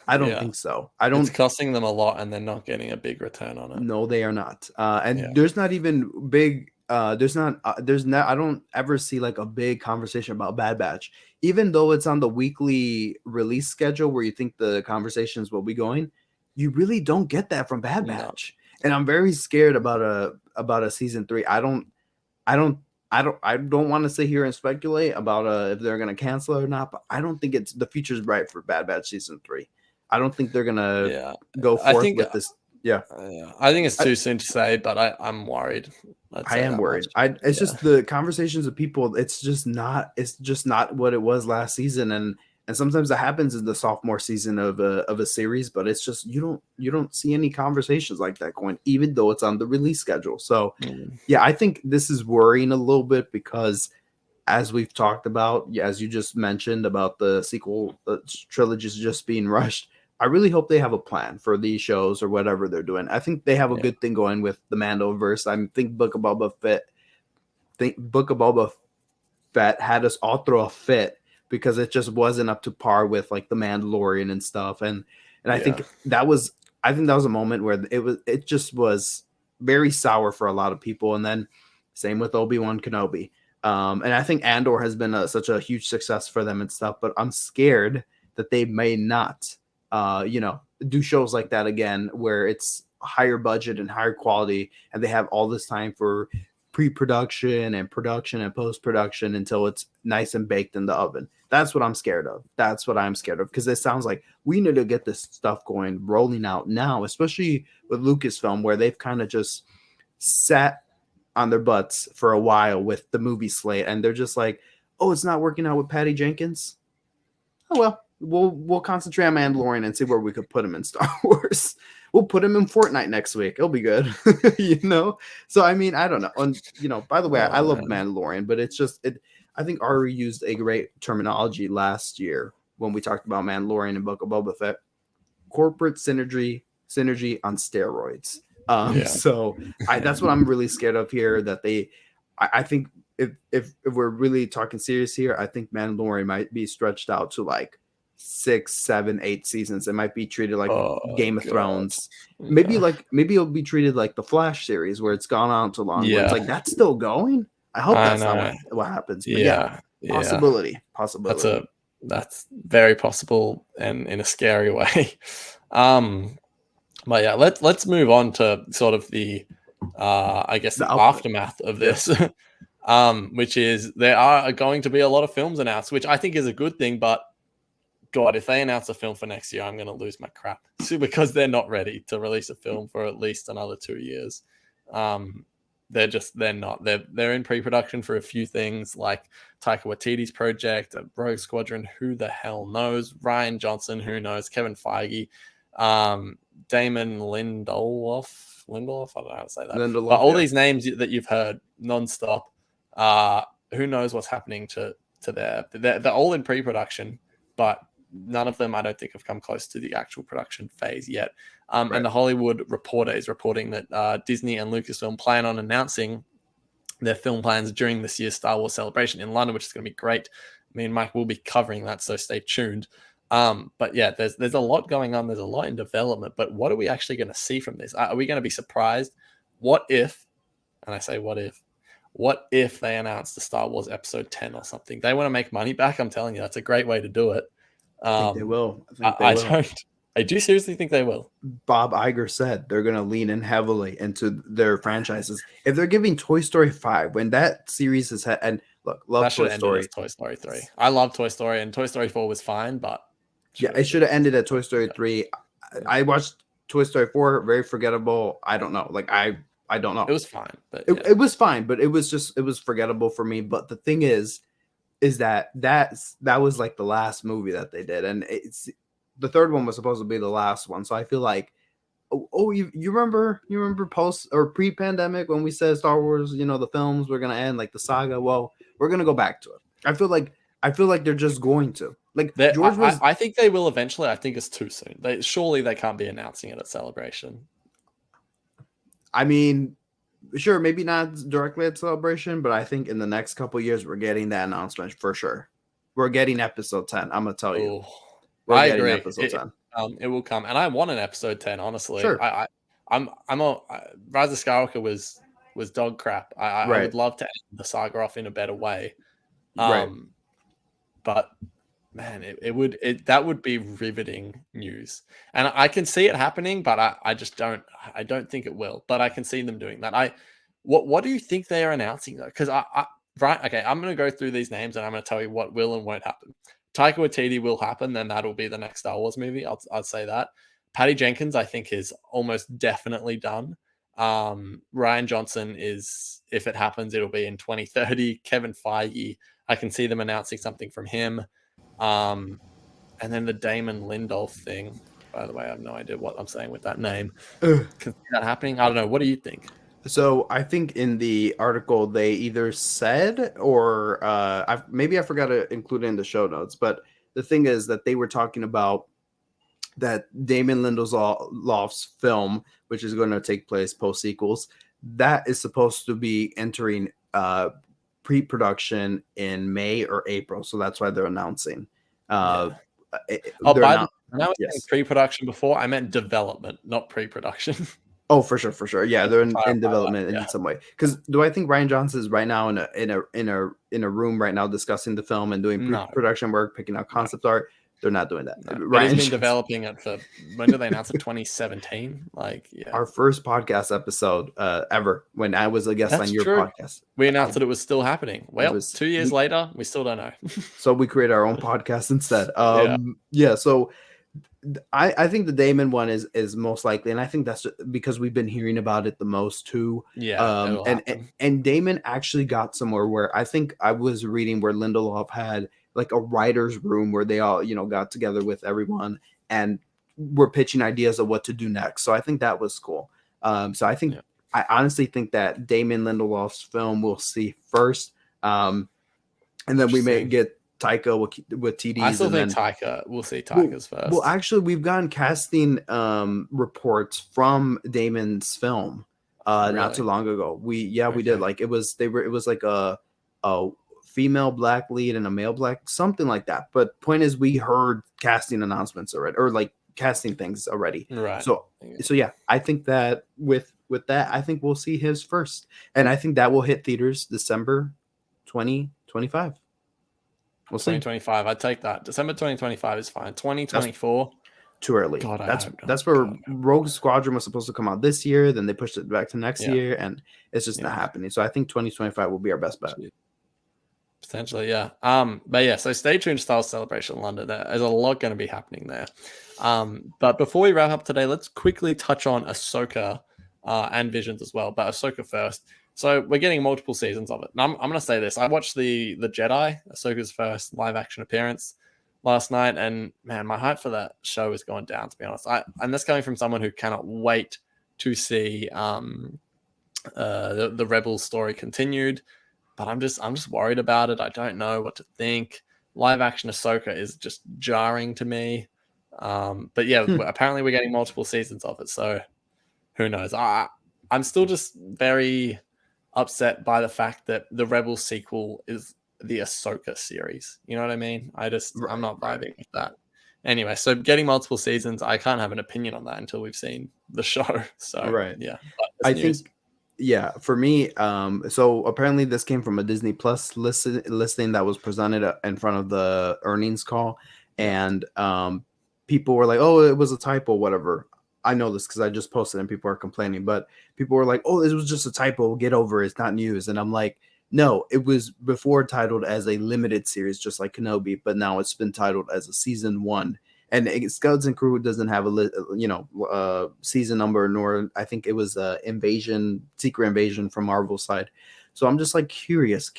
I don't think so. It's costing them a lot, and they're not getting a big return on it. No, they are not. And there's not even big. There's not. I don't ever see like a big conversation about Bad Batch, even though it's on the weekly release schedule where you think the conversations will be going. You really don't get that from Bad Batch, and I'm very scared about a season 3. I don't want to sit here and speculate about if they're gonna cancel it or not, but I don't think the future's bright for Bad Batch season 3. I don't think they're gonna go forth with this. Yeah, I think it's too soon to say, but I'm worried. I am worried. It's just the conversations of people. It's just not what it was last season, and sometimes that happens in the sophomore season of a series. But it's just you don't see any conversations like that going, even though it's on the release schedule. So yeah, I think this is worrying a little bit because, as we've talked about, as you just mentioned about the sequel trilogies just being rushed, I really hope they have a plan for these shows or whatever they're doing. I think they have a good thing going with the Mando verse. I think Book of Boba Fett had us all throw a fit because it just wasn't up to par with like the Mandalorian and stuff. And I think that was a moment where it just was very sour for a lot of people. And then same with Obi-Wan Kenobi. And I think Andor has been such a huge success for them and stuff, but I'm scared that they may not, do shows like that again, where it's higher budget and higher quality, and they have all this time for pre-production and production and post-production until it's nice and baked in the oven. That's what I'm scared of. That's what I'm scared of, because it sounds like we need to get this stuff going, rolling out now, especially with Lucasfilm, where they've kind of just sat on their butts for a while with the movie slate, and they're just like, oh, it's not working out with Patty Jenkins. Oh well, we'll concentrate on Mandalorian and see where we could put him in Star Wars. We'll put him in Fortnite next week. It'll be good. So I mean, I don't know. And by the way, I love Mandalorian, but it's just I think Ari used a great terminology last year when we talked about Mandalorian and Book of Boba Fett. Corporate synergy on steroids. So that's what I'm really scared of here. That I think if we're really talking serious here, I think Mandalorian might be stretched out to like 6, 7, 8 seasons. It might be treated like Game of Thrones. Maybe it'll be treated like the Flash series, where it's gone on too long. Where it's like, that's still going. I hope that's not what happens. But possibility. That's very possible, and in a scary way. But yeah, let's move on to sort of the I guess the aftermath of this. Which is there are going to be a lot of films announced, which I think is a good thing, but God, if they announce a film for next year, I'm going to lose my crap because they're not ready to release a film for at least another 2 years. They're not. They're in pre-production for a few things like Taika Waititi's project, Rogue Squadron, who the hell knows? Ryan Johnson, who knows? Kevin Feige, Damon Lindelof. I don't know how to say that. But all these names that you've heard nonstop, who knows what's happening to they're all in pre-production, but none of them I don't think have come close to the actual production phase yet. And the Hollywood Reporter is reporting that Disney and Lucasfilm plan on announcing their film plans during this year's Star Wars celebration in London, which is going to be great me and Mike will be covering that, so stay tuned. But yeah, there's a lot going on. There's a lot in development. But what are we actually going to see from this? Are we going to be surprised? What if? And I say, what if? What if they announce the Star Wars Episode 10 or something? They want to make money back. I'm telling you, that's a great way to do it. I think they will. I think they I will. don't. I do seriously think they will. Bob Iger said they're going to lean in heavily into their franchises. If they're giving Toy Story 5, when that series is and look, love That should Toy have ended Story. as Toy Story 3. I love Toy Story, and Toy Story 4 was fine, but Yeah, it should have ended at Toy Story 3. I watched Toy Story 4, very forgettable. I don't know. Like I don't know. It was fine, but it was fine, but it was forgettable for me. But the thing is that was like the last movie that they did, and it's the third one was supposed to be the last one. So I feel like, you remember post or pre-pandemic when we said Star Wars, the films were gonna end, like the saga. Well, we're gonna go back to it. I feel like they're just going to. Like George was. I think they will eventually. I think it's too soon. Surely they can't be announcing it at Celebration. I mean, sure, maybe not directly at Celebration, but I think in the next couple of years we're getting that announcement for sure. We're getting episode 10. I'm gonna tell you. I agree. Episode 10. It will come, and I want an episode 10. Honestly, sure. I'm a Rise of Skywalker was dog crap. I would love to end the saga off in a better way. But man, that would be riveting news, and I can see it happening, but I just don't think it will. But I can see them doing that. What do you think they are announcing though? Because I'm going to go through these names and I'm going to tell you what will and won't happen. Taika Waititi will happen, then that'll be the next Star Wars movie. I'd say that. Patty Jenkins, I think, is almost definitely done. Ryan Johnson is, if it happens, it'll be in 2030. Kevin Feige, I can see them announcing something from him. And then the Damon Lindelof thing. By the way, I have no idea what I'm saying with that name. Can see that happening? I don't know. What do you think? So I think in the article they either said or maybe I forgot to include it in the show notes, but the thing is that they were talking about that Damon Lindelof's film, which is going to take place post sequels, that is supposed to be entering pre-production in May or April. So that's why they're announcing. Now pre-production before, I meant development, not pre-production. Oh, for sure. Yeah, they're in development in some way. Because do I think Ryan Johnson is right now in a room right now discussing the film and doing production work, picking out concept art? They're not doing that. No. But he's been developing it for, when did they announce it? 2017. Our first podcast episode ever, when I was a guest on your podcast. We announced that it was still happening. Well, 2 years later, we still don't know. So we created our own podcast instead. So I think the Damon one is most likely, and I think that's because we've been hearing about it the most too. And Damon actually got somewhere where I think I was reading where Lindelof had like a writer's room where they all got together with everyone and were pitching ideas of what to do next. So I think that was cool. So I think I honestly think that Damon Lindelof's film we'll see first, and then we may get Taika with TDs. I still think we'll see Taika's first. Well, actually, we've gotten casting reports from Damon's film not too long ago. We did. Like it was like a female black lead and a male black, something like that. But point is, we heard casting announcements already, or like casting things already. Right. So yeah, I think that with that, I think we'll see his first, and I think that will hit theaters December 2025. 2025. I'd take that. December 2025 is fine. 2024. Too early. God, that's where Rogue Squadron was supposed to come out this year. Then they pushed it back to next year, and it's just not happening. So I think 2025 will be our best bet. Potentially, yeah. But yeah, so stay tuned to Star Wars Celebration London. There's a lot going to be happening there. But before we wrap up today, let's quickly touch on Ahsoka and Visions as well. But Ahsoka first. So we're getting multiple seasons of it. And I'm going to say this. I watched the Jedi, Ahsoka's first live action appearance last night. And man, my hype for that show is going down, to be honest. And that's coming from someone who cannot wait to see the Rebels story continued. But I'm just worried about it. I don't know what to think. Live action Ahsoka is just jarring to me. But yeah, apparently we're getting multiple seasons of it. So who knows? I'm still just very upset by the fact that the Rebels sequel is the Ahsoka series. You know what I mean? I'm Right, not right. vibing with that. Anyway, so getting multiple seasons, I can't have an opinion on that until we've seen the show. So Right. yeah, but that's I news. think, yeah, for me, so apparently this came from a Disney Plus listing that was presented in front of the earnings call, Yeah. and people were like, "Oh, it was a typo, whatever." I know this because I just posted and people are complaining, but people were like, "Oh, this was just a typo. Get over it. It's not news." And I'm like, "No, it was before titled as a limited series, just like Kenobi, but now it's been titled as a season one." And Scouts and Crew doesn't have season number, nor I think it was secret invasion from Marvel side. So I'm just like curious.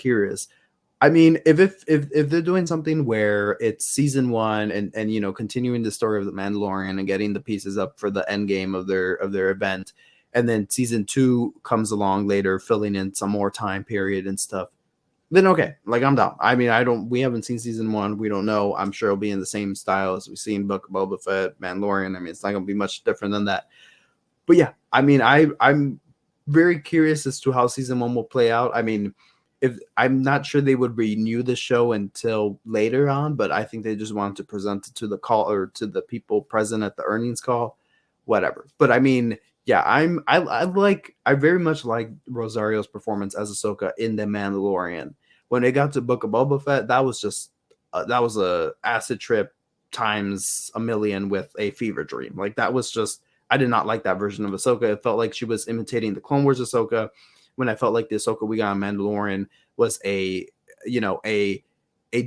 I mean, if they're doing something where it's season one and continuing the story of the Mandalorian and getting the pieces up for the end game of their event, and then season two comes along later, filling in some more time period and stuff, then okay, like I'm down. I mean, we haven't seen season one. We don't know. I'm sure it'll be in the same style as we've seen Book of Boba Fett, Mandalorian. I mean, it's not gonna be much different than that. But yeah, I mean, I'm very curious as to how season one will play out. I mean, if I'm not sure they would renew the show until later on, but I think they just wanted to present it to the call or to the people present at the earnings call, whatever. But I mean, yeah, I very much like Rosario's performance as Ahsoka in The Mandalorian. When it got to Book of Boba Fett, that was just that was a acid trip times a million with a fever dream. Like that was just I did not like that version of Ahsoka. It felt like she was imitating the Clone Wars Ahsoka. When I felt like the Ahsoka we got on Mandalorian was a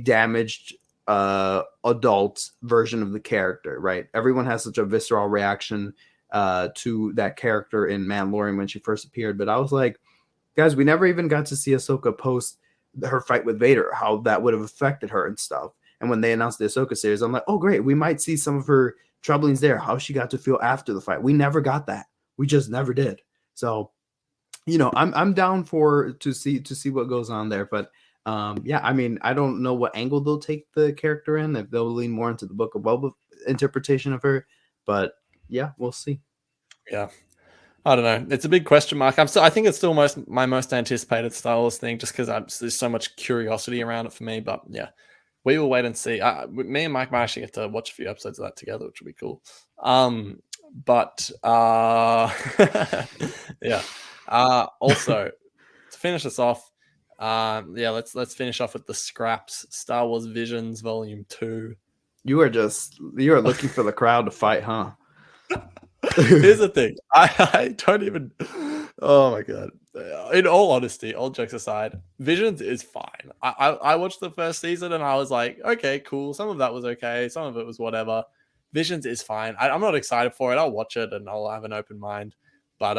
damaged adult version of the character, right? Everyone has such a visceral reaction to that character in Mandalorian when she first appeared, but I was like, guys, we never even got to see Ahsoka post her fight with Vader, how that would have affected her and stuff. And when they announced the Ahsoka series, I'm like, oh great, we might see some of her troublings there, how she got to feel after the fight. We never got that. We just never did. So, I'm down for to see what goes on there. But yeah, I mean, I don't know what angle they'll take the character in, if they'll lean more into the Book of Boba interpretation of her. But yeah, we'll see. Yeah. I don't know. It's a big question mark. I think it's still my most anticipated Star Wars thing, just because there's so much curiosity around it for me. But yeah, we will wait and see. Me and Mike might actually get to watch a few episodes of that together, which will be cool. But yeah. Also, to finish us off, yeah, let's finish off with the scraps. Star Wars Visions Volume 2. You are looking for the crowd to fight, huh? Here's the thing. I don't even. Oh my god. In all honesty, all jokes aside, Visions is fine. I watched the first season and I was like, okay, cool. Some of that was okay. Some of it was whatever. Visions is fine. I'm not excited for it. I'll watch it and I'll have an open mind. But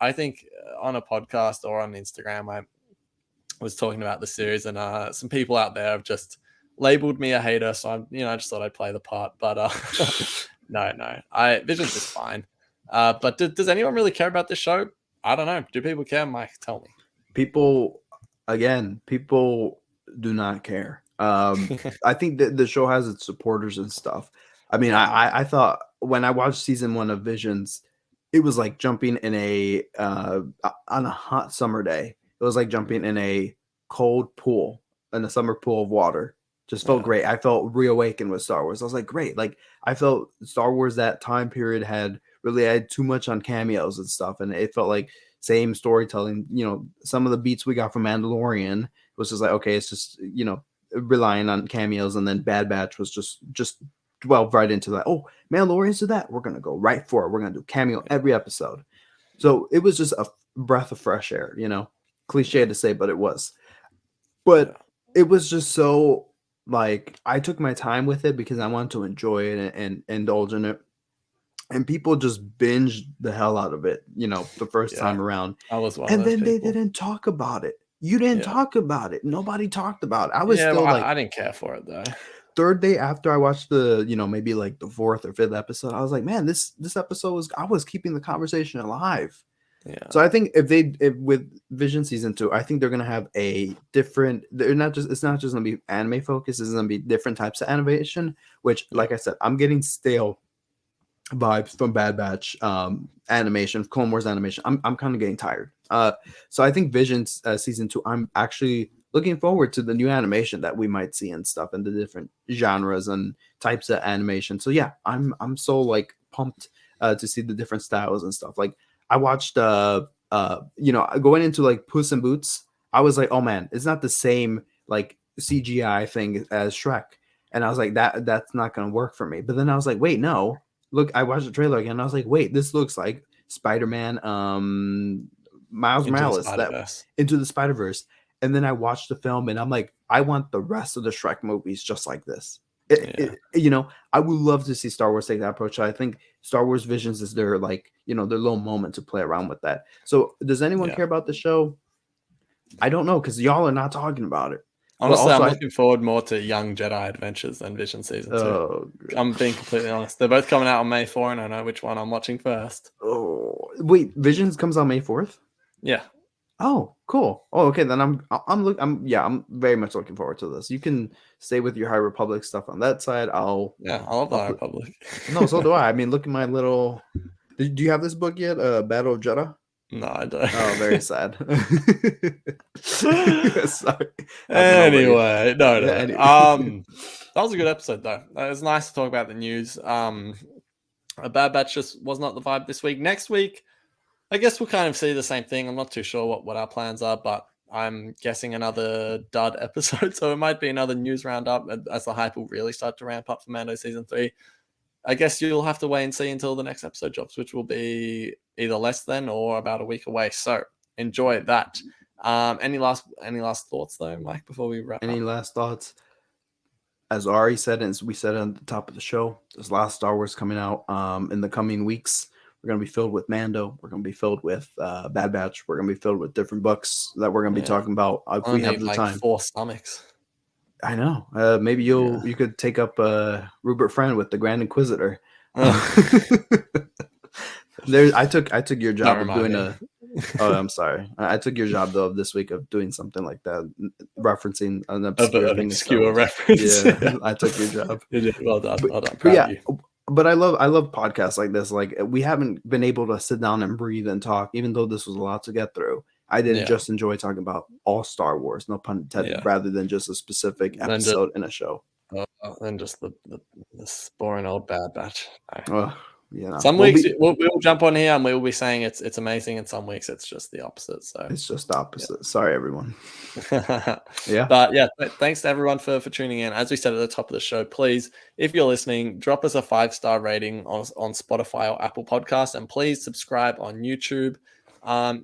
I think on a podcast or on Instagram, I was talking about the series, and some people out there have just labeled me a hater. So I just thought I'd play the part. But no, Visions is fine. But does anyone really care about this show? I don't know. Do people care, Mike? Tell me. People people do not care. I think that the show has its supporters and stuff. I mean, I thought when I watched season one of Visions, it was like jumping in on a hot summer day. It was like jumping in a cold pool, in a summer pool of water. Just felt Yeah. great. I felt reawakened with Star Wars. I was like, great. Like I felt Star Wars that time period had too much on cameos and stuff, and it felt like same storytelling. Some of the beats we got from Mandalorian was just like, okay, it's just relying on cameos, and then Bad Batch was just dwelled right into that. Oh, Mandalorians do that. We're gonna go right for it. We're gonna do cameo every episode. So it was just a breath of fresh air. Cliche to say, but it was. But it was just so like I took my time with it because I wanted to enjoy it and indulge in it. And people just binged the hell out of it, the first Yeah. time around. I was one of And those then they people. didn't talk about it. You didn't Yeah. talk about it. Nobody talked about it. I was Yeah, well, still like I didn't care for it though. third day after I watched the, maybe like the fourth or fifth episode. I was like, man, this episode I was keeping the conversation alive. Yeah. So I think if with Vision season 2, I think they're gonna have a different. It's not just gonna be anime focused. It's gonna be different types of animation. Which, like I said, I'm getting stale vibes from Bad Batch animation, Clone Wars animation. I'm kind of getting tired. So I think Vision season 2, I'm actually looking forward to the new animation that we might see and stuff, and the different genres and types of animation. So yeah, I'm so like pumped to see the different styles and stuff. Like I watched going into like Puss in Boots, I was like, oh man, it's not the same like CGI thing as Shrek. And I was like, that's not gonna work for me. But then I was like, wait, no. Look, I watched the trailer again, and I was like, wait, this looks like Spider-Man, Miles Into the Morales, that Spider-Verse. Into the Spider-Verse. And then I watched the film, and I'm like, I want the rest of the Shrek movies just like this. I would love to see Star Wars take that approach. I think Star Wars Visions is their like, their little moment to play around with that. So does anyone care about the show? I don't know, because y'all are not talking about it. Honestly, I'm looking forward more to Young Jedi Adventures than Vision Season 2. I'm being completely honest. They're both coming out on May 4, and I know which one I'm watching first. Oh, wait, Visions comes out May 4th? Yeah. Oh, cool. Oh, okay. Then I'm very much looking forward to this. You can stay with your High Republic stuff on that side. I love the High Republic. No, so do I. I mean, look at my little. Do you have this book yet? Battle of Jeddah? No, I don't. Oh, very sad. Sorry. Anyway, no. Anyway. That was a good episode, though. It was nice to talk about the news. A Bad Batch just was not the vibe this week. Next week, I guess we'll kind of see the same thing. I'm not too sure what our plans are, but I'm guessing another dud episode. So it might be another news roundup as the hype will really start to ramp up for Mando Season 3. I guess you'll have to wait and see until the next episode drops, which will be either less than or about a week away. So enjoy that. Any last thoughts though, Mike, before we wrap up? Any last thoughts? As Ari said, and we said at the top of the show, there's a lot of Star Wars coming out in the coming weeks. We're going to be filled with Mando. We're going to be filled with Bad Batch. We're going to be filled with different books that we're going to be talking about if we have the time. 4 stomachs. I know. Maybe you could take up Rupert Friend with the Grand Inquisitor. I took your job of doing Oh, I'm sorry. I took your job though this week of doing something like that, referencing an obscure reference. Yeah, I took your job. Well done. Well done. But yeah, but I love podcasts like this. Like we haven't been able to sit down and breathe and talk, even though this was a lot to get through. I didn't just enjoy talking about all Star Wars, no pun intended, rather than just a specific episode in a show. Than just the boring old Bad Batch. Yeah. Some weeks we'll jump on here and we'll be saying it's amazing, and some weeks it's just the opposite. So it's just the opposite. Yeah. Sorry, everyone. Yeah. But yeah, thanks to everyone for tuning in. As we said at the top of the show, please, if you're listening, drop us a 5-star rating on Spotify or Apple Podcasts, and please subscribe on YouTube.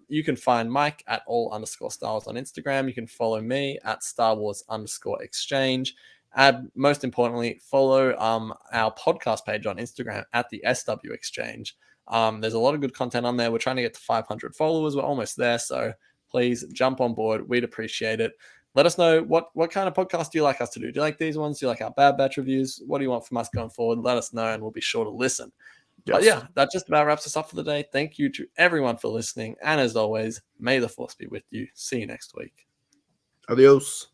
You can find Mike at all_stars on Instagram. You can follow me at Star Wars_exchange. And most importantly, follow our podcast page on Instagram at the SW Exchange. There's a lot of good content on there. We're trying to get to 500 followers. We're almost there. So please jump on board. We'd appreciate it. Let us know what kind of podcast do you like us to do? Do you like these ones? Do you like our Bad Batch reviews? What do you want from us going forward? Let us know and we'll be sure to listen. Yes. But yeah, that just about wraps us up for the day. Thank you to everyone for listening. And as always, may the Force be with you. See you next week. Adios.